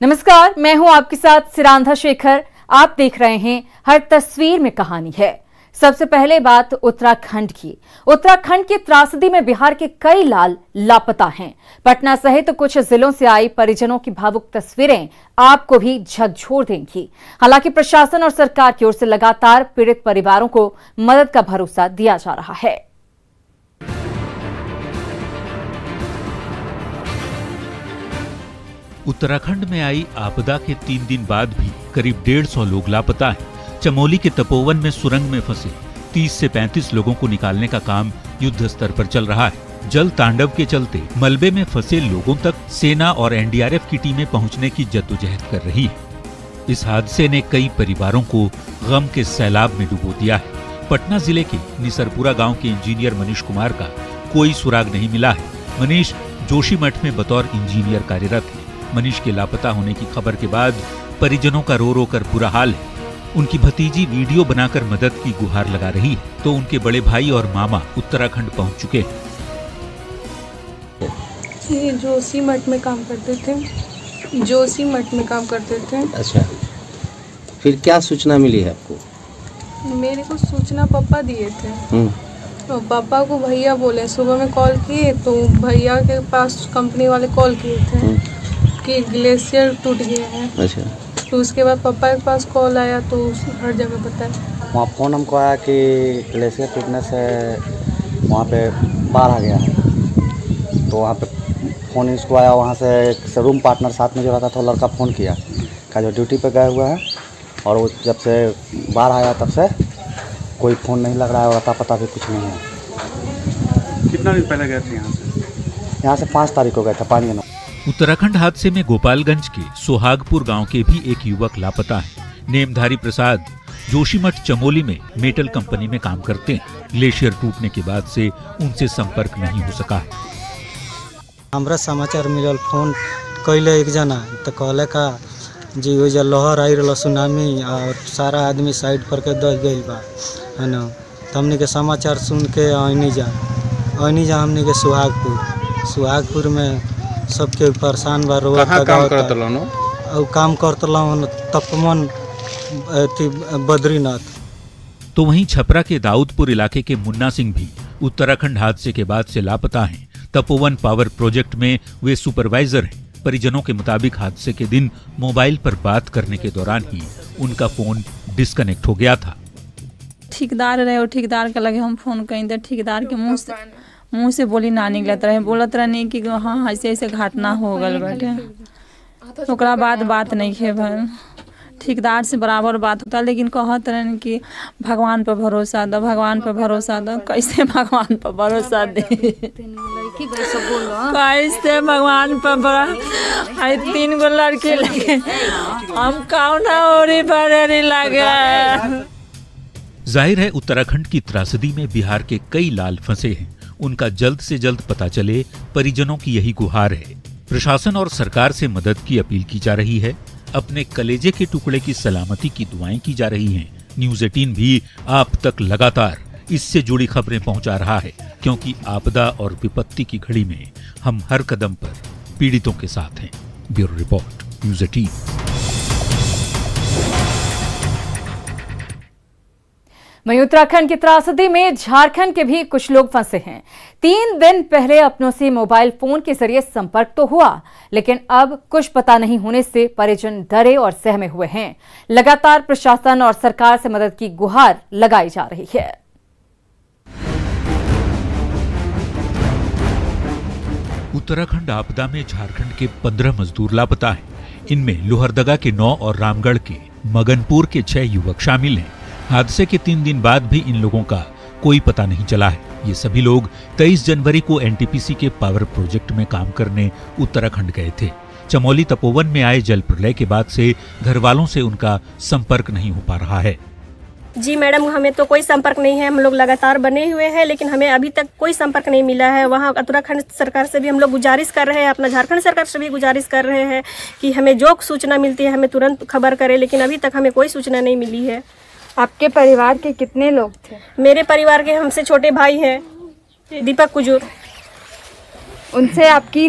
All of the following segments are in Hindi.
नमस्कार, मैं हूं आपके साथ सिरांधा शेखर। आप देख रहे हैं हर तस्वीर में कहानी है। सबसे पहले बात उत्तराखंड की। उत्तराखंड की त्रासदी में बिहार के कई लाल लापता हैं। पटना सहित कुछ जिलों से आई परिजनों की भावुक तस्वीरें आपको भी झकझोर देंगी। हालांकि प्रशासन और सरकार की ओर से लगातार पीड़ित परिवारों को मदद का भरोसा दिया जा रहा है। उत्तराखंड में आई आपदा के 3 दिन बाद भी करीब 150 लोग लापता हैं। चमोली के तपोवन में सुरंग में फंसे 30 से 35 लोगों को निकालने का काम युद्ध स्तर पर चल रहा है। जल तांडव के चलते मलबे में फंसे लोगों तक सेना और एनडीआरएफ की टीमें पहुंचने की जद्दोजहद कर रही है। इस हादसे ने कई परिवारों को गम के सैलाब में डुबो दिया है। पटना जिले के निसरपुरा गाँव के इंजीनियर मनीष कुमार का कोई सुराग नहीं मिला है। मनीष जोशीमठ में बतौर इंजीनियर कार्यरत है। मनीष के लापता होने की खबर के बाद परिजनों का रो रो कर बुरा हाल है। उनकी भतीजी वीडियो बनाकर मदद की गुहार लगा रही है, तो उनके बड़े भाई और मामा उत्तराखंड पहुंच चुके हैं। ये जोशीमठ में काम करते थे। अच्छा, फिर क्या सूचना मिली है आपको? मेरे को सूचना पापा दिए थे। तो पापा को भैया बोले, सुबह में कॉल किए तो भैया के पास कंपनी वाले कॉल किए थे कि ग्लेशियर टूट गया है। अच्छा, तो उसके बाद पापा के पास कॉल आया तो हर जगह बताया। वहाँ फ़ोन हमको आया कि ग्लेशियर टूटने से वहाँ पे बाढ़ आ गया है। तो वहाँ पे फ़ोन इसको आया, वहाँ से एक रूम पार्टनर साथ में जो रहता था लड़का फ़ोन किया का जो ड्यूटी पे गए हुए हैं, और वो जब से बाढ़ आया तब से कोई फ़ोन नहीं लग रहा है और अता पता भी कुछ नहीं है। कितना दिन पहले गए थे यहाँ से 5 तारीख को गए थे पानी। उत्तराखंड हादसे में गोपालगंज के सोहागपुर गांव के भी एक युवक लापता है। नेमधारी प्रसाद जोशीमठ चमोली में मेटल कंपनी में काम करते हैं। ग्लेशियर टूटने के बाद से उनसे संपर्क नहीं हो सका है। हमरा समाचार मिलल, फोन कैले एक जना तो कहले का जी वो लहर आई रहा सुनामी और सारा आदमी साइड पर के दस गई बा है ना। तो हमने के समाचार सुन के आईनी जा हमने के सुहागपुर में सबके परेशान बा। काम करतला तपमन बद्रीनाथ। तो वहीं छपरा के दाऊदपुर इलाके के मुन्ना सिंह भी उत्तराखंड हादसे के बाद से लापता हैं। तपोवन पावर प्रोजेक्ट में वे सुपरवाइजर हैं। परिजनों के मुताबिक हादसे के दिन मोबाइल पर बात करने के दौरान ही उनका फोन डिस्कनेक्ट हो गया था। ठेकेदार रहे और ठेकेदार के लगे हम फोन कहीं थे। ठेकेदार के मुंह से बोली ना निकलत रहे, बोलत रहे कि हाँ ऐसे ऐसे घटना हो गल बैठे। ओकरा बाद बात नहीं है भाई, ठेकेदार से बराबर बात होता, लेकिन कहत रहे कि भगवान पर भरोसा दो, भगवान पर भरोसा दो। कैसे भगवान पर भरोसा दे, कैसे भगवान पर 3 गो लड़के लगे, हम कौना ओरी भरे लगे। जाहिर है उत्तराखंड की त्रासदी में बिहार के कई लाल फंसे हैं। उनका जल्द से जल्द पता चले, परिजनों की यही गुहार है। प्रशासन और सरकार से मदद की अपील की जा रही है। अपने कलेजे के टुकड़े की सलामती की दुआएं की जा रही हैं। न्यूज़ 18 भी आप तक लगातार इससे जुड़ी खबरें पहुंचा रहा है, क्योंकि आपदा और विपत्ति की घड़ी में हम हर कदम पर पीड़ितों के साथ हैं। Bureau report, news 18। वहीं उत्तराखंड की त्रासदी में झारखंड के भी कुछ लोग फंसे हैं। 3 दिन पहले अपनों से मोबाइल फोन के जरिए संपर्क तो हुआ, लेकिन अब कुछ पता नहीं होने से परिजन डरे और सहमे हुए हैं। लगातार प्रशासन और सरकार से मदद की गुहार लगाई जा रही है। उत्तराखंड आपदा में झारखंड के 15 मजदूर लापता हैं। इनमें लोहरदगा के 9 और रामगढ़ के मगनपुर के 6 युवक शामिल हैं। हादसे के 3 दिन बाद भी इन लोगों का कोई पता नहीं चला है। ये सभी लोग 23 जनवरी को एनटीपीसी के पावर प्रोजेक्ट में काम करने उत्तराखंड गए थे। चमोली तपोवन में आए जल प्रलय के बाद से घर वालों से उनका संपर्क नहीं हो पा रहा है। जी मैडम, हमें तो कोई संपर्क नहीं है। हम लोग लगातार बने हुए हैं, लेकिन हमें अभी तक कोई संपर्क नहीं मिला है। वहाँ उत्तराखंड सरकार से भी हम लोग गुजारिश कर रहे हैं, अपना झारखंड सरकार से भी गुजारिश कर रहे हैं कि हमें जो सूचना मिलती है हमें तुरंत खबर करें, लेकिन अभी तक हमें कोई सूचना नहीं मिली है। आपके परिवार के कितने लोग थे? मेरे परिवार के हमसे छोटे भाई हैं, दीपक कुजूर। उनसे आपकी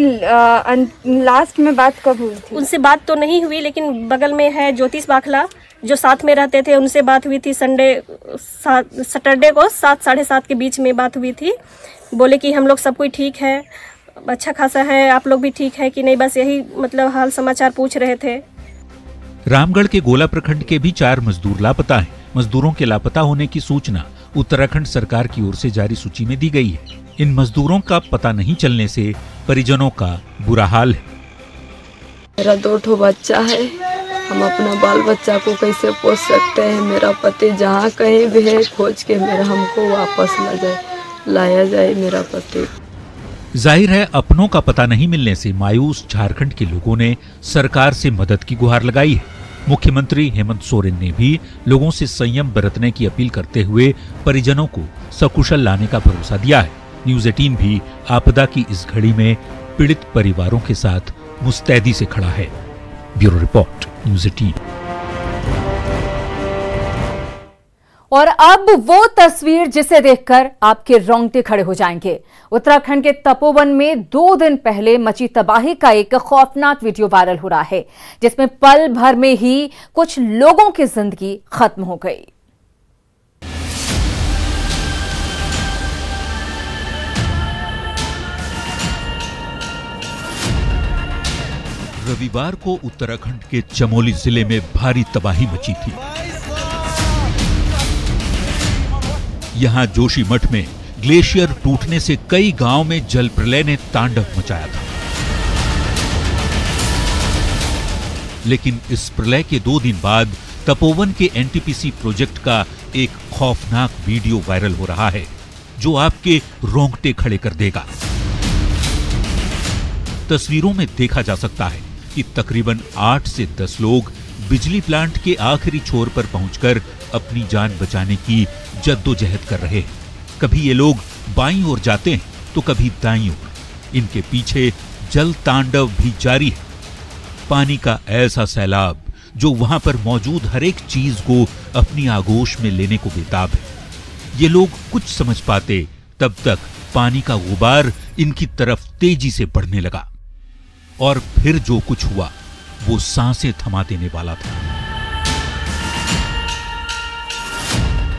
लास्ट में बात कब हुई थी? उनसे बात तो नहीं हुई, लेकिन बगल में है ज्योतिष बाखला जो साथ में रहते थे, उनसे बात हुई थी सैटरडे को 7 साढ़े 7 के बीच में बात हुई थी। बोले कि हम लोग सब कोई ठीक है, अच्छा खासा है, आप लोग भी ठीक है कि नहीं, बस यही मतलब हाल समाचार पूछ रहे थे। रामगढ़ के गोला प्रखंड के भी 4 मजदूर लापता हैं। मजदूरों के लापता होने की सूचना उत्तराखंड सरकार की ओर से जारी सूची में दी गई है। इन मजदूरों का पता नहीं चलने से परिजनों का बुरा हाल है। मेरा 2 बच्चा है, हम अपना बाल बच्चा को कैसे पोस सकते हैं? मेरा पति जहाँ कहीं भी है, खोज के मेरा हमको वापस लाया जाए मेरा पति। जाहिर है अपनों का पता नहीं मिलने से मायूस झारखंड के लोगों ने सरकार से मदद की गुहार लगाई है। मुख्यमंत्री हेमंत सोरेन ने भी लोगों से संयम बरतने की अपील करते हुए परिजनों को सकुशल लाने का भरोसा दिया है। न्यूज़ 18 भी आपदा की इस घड़ी में पीड़ित परिवारों के साथ मुस्तैदी से खड़ा है। Bureau report, news 18। और अब वो तस्वीर जिसे देखकर आपके रोंगटे खड़े हो जाएंगे। उत्तराखंड के तपोवन में 2 दिन पहले मची तबाही का एक खौफनाक वीडियो वायरल हो रहा है, जिसमें पल भर में ही कुछ लोगों की जिंदगी खत्म हो गई। रविवार को उत्तराखंड के चमोली जिले में भारी तबाही मची थी। यहां जोशीमठ में ग्लेशियर टूटने से कई गांव में जल प्रलय ने तांडव मचाया था। लेकिन इस प्रलय के 2 दिन बाद तपोवन के एनटीपीसी प्रोजेक्ट का एक खौफनाक वीडियो वायरल हो रहा है, जो आपके रोंगटे खड़े कर देगा। तस्वीरों में देखा जा सकता है कि तकरीबन 8 से 10 लोग बिजली प्लांट के आखिरी छोर पर पहुंचकर अपनी जान बचाने की जद्दोजहद कर रहे हैं। कभी ये लोग बाईं ओर जाते हैं तो कभी दाईं ओर। इनके पीछे जल तांडव भी जारी है। पानी का ऐसा सैलाब जो वहां पर मौजूद हर एक चीज को अपनी आगोश में लेने को बेताब है। ये लोग कुछ समझ पाते तब तक पानी का गुबार इनकी तरफ तेजी से बढ़ने लगा और फिर जो कुछ हुआ वो सांसें थमा देने वाला था।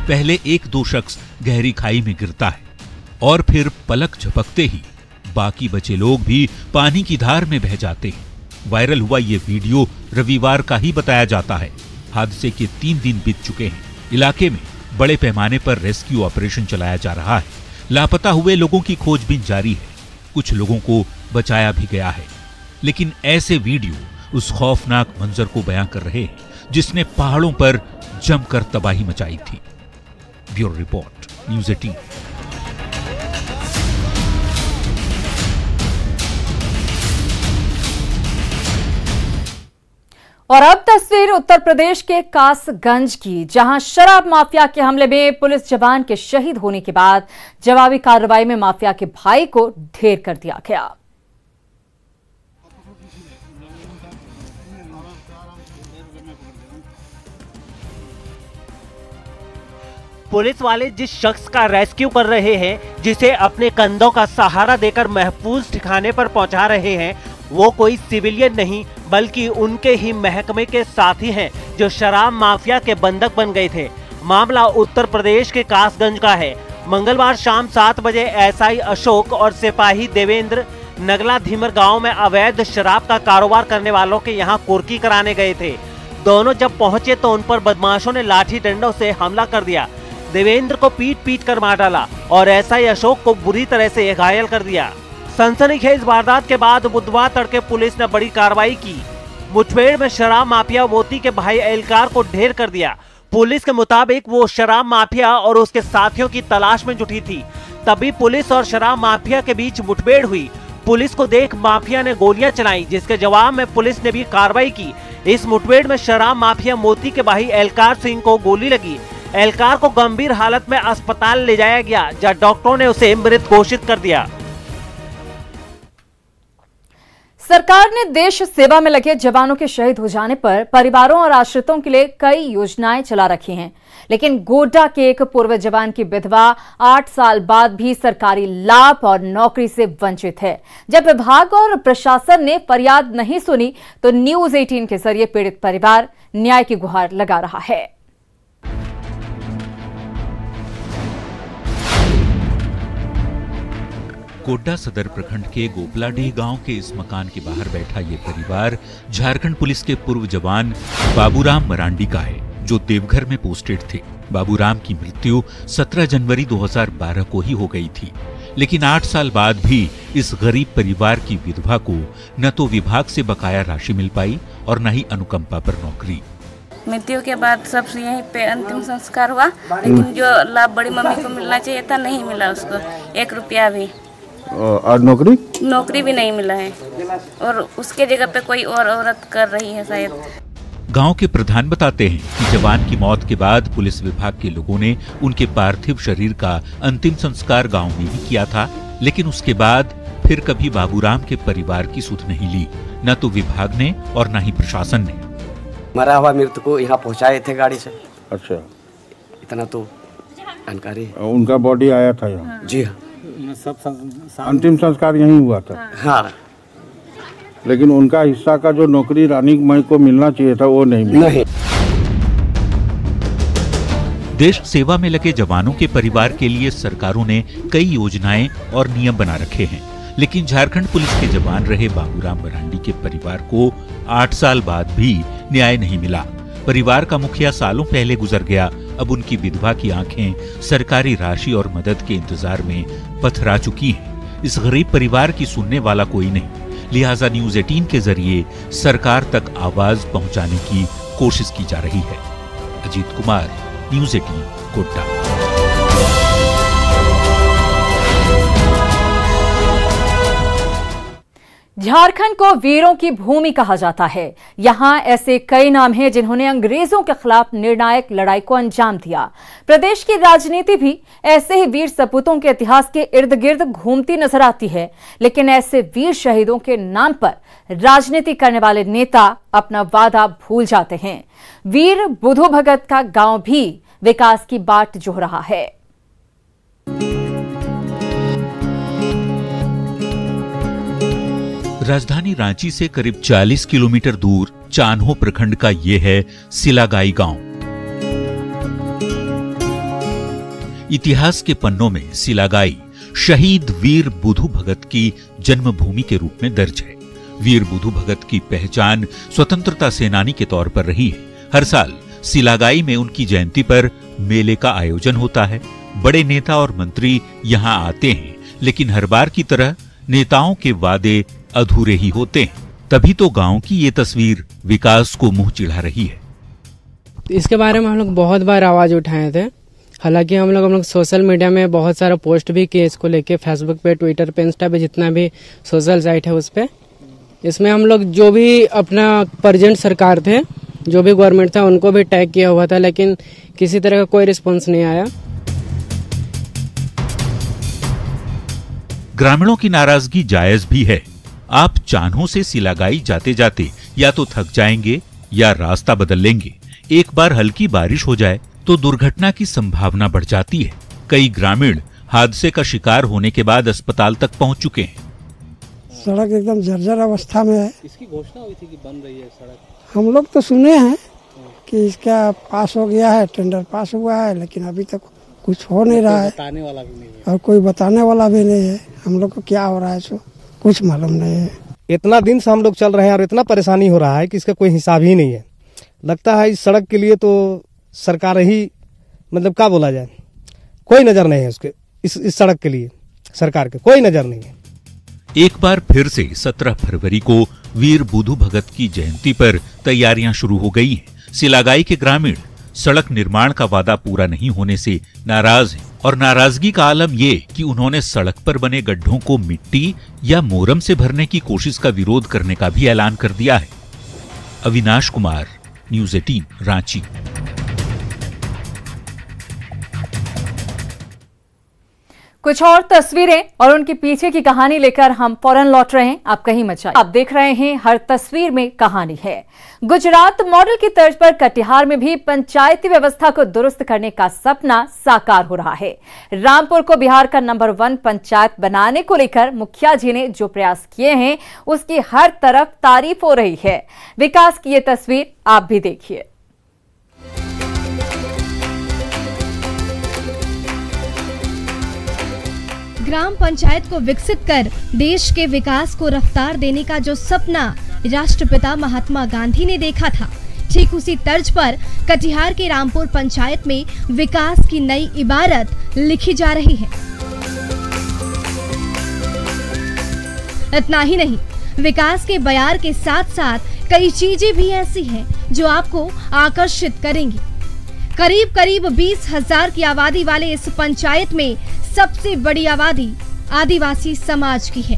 पहले 1-2 शख्स गहरी खाई में गिरता है और फिर पलक झपकते ही बाकी बचे लोग भी पानी की धार में बह जाते हैं। वायरल हुआ ये वीडियो रविवार का ही बताया जाता है। हादसे के 3 दिन बीत चुके हैं। इलाके में बड़े पैमाने पर रेस्क्यू ऑपरेशन चलाया जा रहा है। लापता हुए लोगों की खोजबीन जारी है। कुछ लोगों को बचाया भी गया है, लेकिन ऐसे वीडियो उस खौफनाक मंजर को बयां कर रहे हैं जिसने पहाड़ों पर जमकर तबाही मचाई थी। Bureau report, news 18। और अब तस्वीर उत्तर प्रदेश के कासगंज की, जहां शराब माफिया के हमले में पुलिस जवान के शहीद होने के बाद जवाबी कार्रवाई में माफिया के भाई को ढेर कर दिया गया। पुलिस वाले जिस शख्स का रेस्क्यू कर रहे हैं, जिसे अपने कंधों का सहारा देकर महफूज ठिकाने पर पहुंचा रहे हैं, वो कोई सिविलियन नहीं बल्कि उनके ही महकमे के साथी हैं जो शराब माफिया के बंधक बन गए थे। मामला उत्तर प्रदेश के कासगंज का है। मंगलवार शाम 7 बजे एसआई अशोक और सिपाही देवेंद्र नगला धीमर गांव में अवैध शराब का कारोबार करने वालों के यहां कुर्की कराने गए थे। दोनों जब पहुंचे तो उन पर बदमाशों ने लाठी डंडों से हमला कर दिया। देवेंद्र को पीट कर मार डाला और एसआई अशोक को बुरी तरह से घायल कर दिया। सनसनीखेज वारदात के बाद बुधवार तड़के पुलिस ने बड़ी कार्रवाई की। मुठभेड़ में शराब माफिया मोती के भाई एलकार को ढेर कर दिया। पुलिस के मुताबिक वो शराब माफिया और उसके साथियों की तलाश में जुटी थी। तभी पुलिस और शराब माफिया के बीच मुठभेड़ हुई। पुलिस को देख माफिया ने गोलियां चलाई, जिसके जवाब में पुलिस ने भी कार्रवाई की। इस मुठभेड़ में शराब माफिया मोती के भाई एलकार सिंह को गोली लगी। एलकार को गंभीर हालत में अस्पताल ले जाया गया, जहां डॉक्टरों ने उसे मृत घोषित कर दिया। सरकार ने देश सेवा में लगे जवानों के शहीद हो जाने पर परिवारों और आश्रितों के लिए कई योजनाएं चला रखी हैं, लेकिन गोड्डा के एक पूर्व जवान की विधवा 8 साल बाद भी सरकारी लाभ और नौकरी से वंचित है। जब विभाग और प्रशासन ने फरियाद नहीं सुनी तो न्यूज 18 के जरिए पीड़ित परिवार न्याय की गुहार लगा रहा है। गोड्डा सदर प्रखंड के गोपलाडीह गांव के इस मकान के बाहर बैठा ये परिवार झारखंड पुलिस के पूर्व जवान बाबूराम मरांडी का है, जो देवघर में पोस्टेड थे। बाबूराम की मृत्यु 17 जनवरी 2012 को ही हो गई थी, लेकिन 8 साल बाद भी इस गरीब परिवार की विधवा को न तो विभाग से बकाया राशि मिल पाई और न ही अनुकंपा पर नौकरी। मृत्यु के बाद सब यहीं पे अंतिम संस्कार हुआ, लेकिन जो लाभ बड़ी मम्मी को मिलना चाहिए था नहीं मिला उसको, 1 रुपया भी। और नौकरी भी नहीं मिला है, और उसके जगह पे कोई और औरत कर रही है शायद। गांव के प्रधान बताते हैं कि जवान की मौत के बाद पुलिस विभाग के लोगों ने उनके पार्थिव शरीर का अंतिम संस्कार गांव में ही किया था, लेकिन उसके बाद फिर कभी बाबूराम के परिवार की सुध नहीं ली, न तो विभाग ने और न ही प्रशासन ने। मरा हुआ मृत को यहाँ पहुँचाए थे गाड़ी से। अच्छा, इतना तो जानकारी। उनका बॉडी आया था यहाँ? जी हाँ, अंतिम संस्कार यहीं हुआ था। हाँ, लेकिन उनका हिस्सा का जो नौकरी रानी मई को मिलना चाहिए था वो नहीं मिला। नहीं। देश सेवा में लगे जवानों के परिवार के लिए सरकारों ने कई योजनाएं और नियम बना रखे हैं, लेकिन झारखंड पुलिस के जवान रहे बाबूराम मरांडी के परिवार को 8 साल बाद भी न्याय नहीं मिला। परिवार का मुखिया सालों पहले गुजर गया, अब उनकी विधवा की आंखें सरकारी राशि और मदद के इंतजार में पथरा चुकी हैं। इस गरीब परिवार की सुनने वाला कोई नहीं, लिहाजा न्यूज 18 के जरिए सरकार तक आवाज पहुंचाने की कोशिश की जा रही है। अजीत कुमार, न्यूज 18, गोड्डा। झारखंड को वीरों की भूमि कहा जाता है। यहां ऐसे कई नाम हैं जिन्होंने अंग्रेजों के खिलाफ निर्णायक लड़ाई को अंजाम दिया। प्रदेश की राजनीति भी ऐसे ही वीर सपूतों के इतिहास के इर्द गिर्द घूमती नजर आती है, लेकिन ऐसे वीर शहीदों के नाम पर राजनीति करने वाले नेता अपना वादा भूल जाते हैं। वीर बुधू भगत का गांव भी विकास की बाट जोह रहा है। राजधानी रांची से करीब 40 किलोमीटर दूर चान्हो प्रखंड का ये है सिलागाई गांव। इतिहास के पन्नों में सिलागाई शहीद वीर बुधू भगत की जन्मभूमि के रूप में दर्ज है। वीर बुधू भगत की पहचान स्वतंत्रता सेनानी के तौर पर रही है। हर साल सिलागाई में उनकी जयंती पर मेले का आयोजन होता है। बड़े नेता और मंत्री यहाँ आते हैं, लेकिन हर बार की तरह नेताओं के वादे अधूरे ही होते हैं। तभी तो गांव की ये तस्वीर विकास को मुंह चिढ़ा रही है। इसके बारे में हम लोग बहुत बार आवाज उठाए थे। हालांकि हम लोग सोशल मीडिया में बहुत सारा पोस्ट भी किए इसको लेके, फेसबुक पे, ट्विटर पे, इंस्टा पे, जितना भी सोशल साइट है उस पे। इसमें हम लोग जो भी अपना प्रेजेंट सरकार थे, जो भी गवर्नमेंट था, उनको भी टैग किया हुआ था, लेकिन किसी तरह का कोई रिस्पॉन्स नहीं आया। ग्रामीणों की नाराजगी जायज भी है। आप चान्हो से सिलागाई जाते जाते या तो थक जाएंगे या रास्ता बदल लेंगे। एक बार हल्की बारिश हो जाए तो दुर्घटना की संभावना बढ़ जाती है। कई ग्रामीण हादसे का शिकार होने के बाद अस्पताल तक पहुंच चुके हैं। सड़क एकदम जर्जर अवस्था में है। इसकी घोषणा हुई थी कि बन रही है सड़क। हम लोग तो सुने हैं कि इसका पास हो गया है, टेंडर पास हुआ है, लेकिन अभी तक कुछ हो नहीं रहा है। बताने वाला भी नहीं है और कोई बताने वाला भी नहीं है। हम लोग को क्या हो रहा है सो कुछ मालूम नहीं है। इतना दिन से हम लोग चल रहे हैं और इतना परेशानी हो रहा है कि इसका कोई हिसाब ही नहीं है। लगता है इस सड़क के लिए तो सरकार ही, मतलब क्या बोला जाए, कोई नजर नहीं है उसके, इस सड़क के लिए सरकार के कोई नजर नहीं है। एक बार फिर से 17 फरवरी को वीर बुधू भगत की जयंती पर तैयारियां शुरू हो गई हैं। सिलागाई के ग्रामीण सड़क निर्माण का वादा पूरा नहीं होने से नाराज हैं, और नाराजगी का आलम ये कि उन्होंने सड़क पर बने गड्ढों को मिट्टी या मोरम से भरने की कोशिश का विरोध करने का भी ऐलान कर दिया है। अविनाश कुमार, न्यूज 18, रांची। कुछ और तस्वीरें और उनके पीछे की कहानी लेकर हम फौरन लौट रहे हैं। आप कहीं मत जाइए। आप देख रहे हैं हर तस्वीर में कहानी है। गुजरात मॉडल की तर्ज पर कटिहार में भी पंचायती व्यवस्था को दुरुस्त करने का सपना साकार हो रहा है। रामपुर को बिहार का नंबर 1 पंचायत बनाने को लेकर मुखिया जी ने जो प्रयास किए हैं उसकी हर तरफ तारीफ हो रही है। विकास की ये तस्वीर आप भी देखिए। ग्राम पंचायत को विकसित कर देश के विकास को रफ्तार देने का जो सपना राष्ट्रपिता महात्मा गांधी ने देखा था, ठीक उसी तर्ज पर कटिहार के रामपुर पंचायत में विकास की नई इबारत लिखी जा रही है। इतना ही नहीं, विकास के बयार के साथ साथ कई चीजें भी ऐसी हैं जो आपको आकर्षित करेंगी। करीब 20,000 की आबादी वाले इस पंचायत में सबसे बड़ी आबादी आदिवासी समाज की है।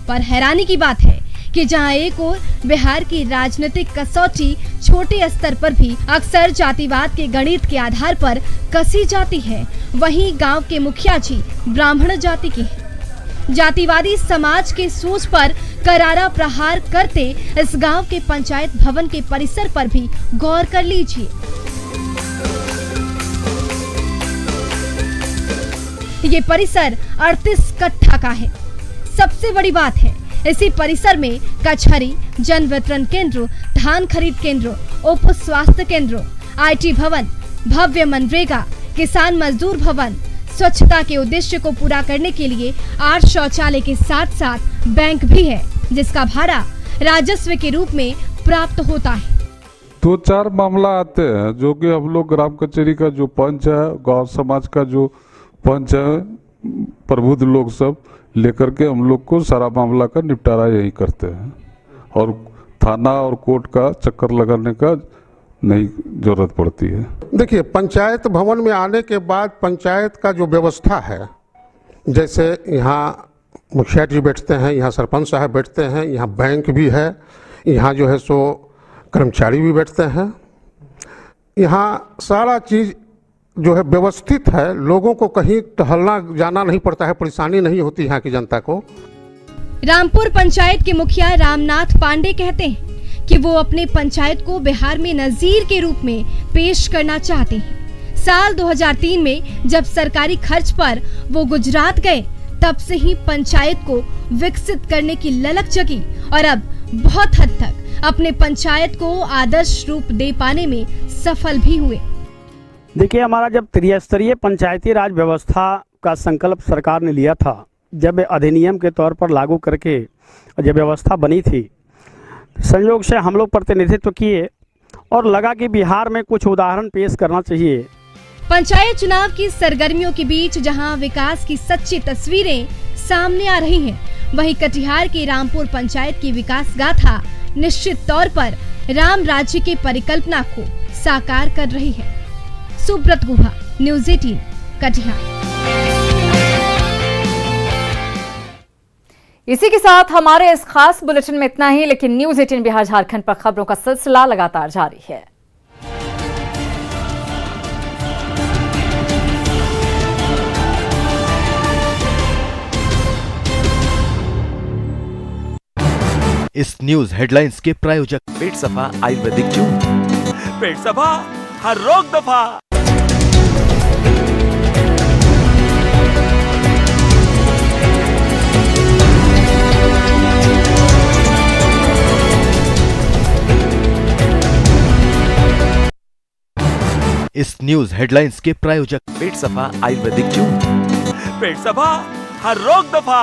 पर हैरानी की बात है कि जहां एक ओर बिहार की राजनीतिक कसौटी छोटे स्तर पर भी अक्सर जातिवाद के गणित के आधार पर कसी जाती है, वहीं गांव के मुखिया जी ब्राह्मण जाति के हैं। जातिवादी समाज के सोच पर करारा प्रहार करते इस गांव के पंचायत भवन के परिसर पर भी गौर कर लीजिए। ये परिसर 38 कट्ठा का है। सबसे बड़ी बात है, इसी परिसर में कचहरी, जन वितरण केंद्र, धान खरीद केंद्र, उप स्वास्थ्य केंद्र, IT भवन, भव्य मनरेगा, किसान मजदूर भवन, स्वच्छता के उद्देश्य को पूरा करने के लिए 8 शौचालय के साथ साथ बैंक भी है, जिसका भाड़ा राजस्व के रूप में प्राप्त होता है। 2-4 मामला आते हैं जो कि हम लोग ग्राम कचहरी का जो पंच है, गांव समाज का जो पंच है, प्रबुद्ध लोग सब लेकर के हम लोग को सारा मामला का निपटारा यही करते हैं और थाना और कोर्ट का चक्कर लगाने का नहीं जरूरत पड़ती है। देखिए, पंचायत भवन में आने के बाद पंचायत का जो व्यवस्था है, जैसे यहाँ मुखिया जी बैठते हैं, यहाँ सरपंच साहब बैठते हैं, यहाँ बैंक भी है, यहाँ जो है सो कर्मचारी भी बैठते हैं, यहाँ सारा चीज़ जो है व्यवस्थित है। लोगों को कहीं टहलना जाना नहीं पड़ता है, परेशानी नहीं होती यहाँ की जनता को। रामपुर पंचायत के मुखिया रामनाथ पांडे कहते हैं कि वो अपने पंचायत को बिहार में नजीर के रूप में पेश करना चाहते हैं। साल 2003 में जब सरकारी खर्च पर वो गुजरात गए, तब से ही पंचायत को विकसित करने की ललक जगी और अब बहुत हद तक अपने पंचायत को आदर्श रूप दे पाने में सफल भी हुए। देखिए, हमारा जब त्रिस्तरीय पंचायती राज व्यवस्था का संकल्प सरकार ने लिया था, जब अधिनियम के तौर पर लागू करके जब व्यवस्था बनी थी, संयोग से हम लोग प्रतिनिधित्व किए और लगा कि बिहार में कुछ उदाहरण पेश करना चाहिए। पंचायत चुनाव की सरगर्मियों के बीच जहां विकास की सच्ची तस्वीरें सामने आ रही हैं, वहीं कटिहार की रामपुर पंचायत की विकास गाथा निश्चित तौर पर राम राज्य की परिकल्पना को साकार कर रही है। सुब्रत गुहा, न्यूज़ 18, कटिहार। इसी के साथ हमारे इस खास बुलेटिन में इतना ही, लेकिन न्यूज़ 18 बिहार झारखंड पर खबरों का सिलसिला लगातार जारी है। इस न्यूज हेडलाइंस के प्रायोजक पेट सफा आयुर्वेदिक जूस। पेट सफा, हर रोग दफा। इस न्यूज हेडलाइंस के प्रायोजक पेट सफा आयुर्वेदिक जूस। पेट सफा, हर रोग दफा।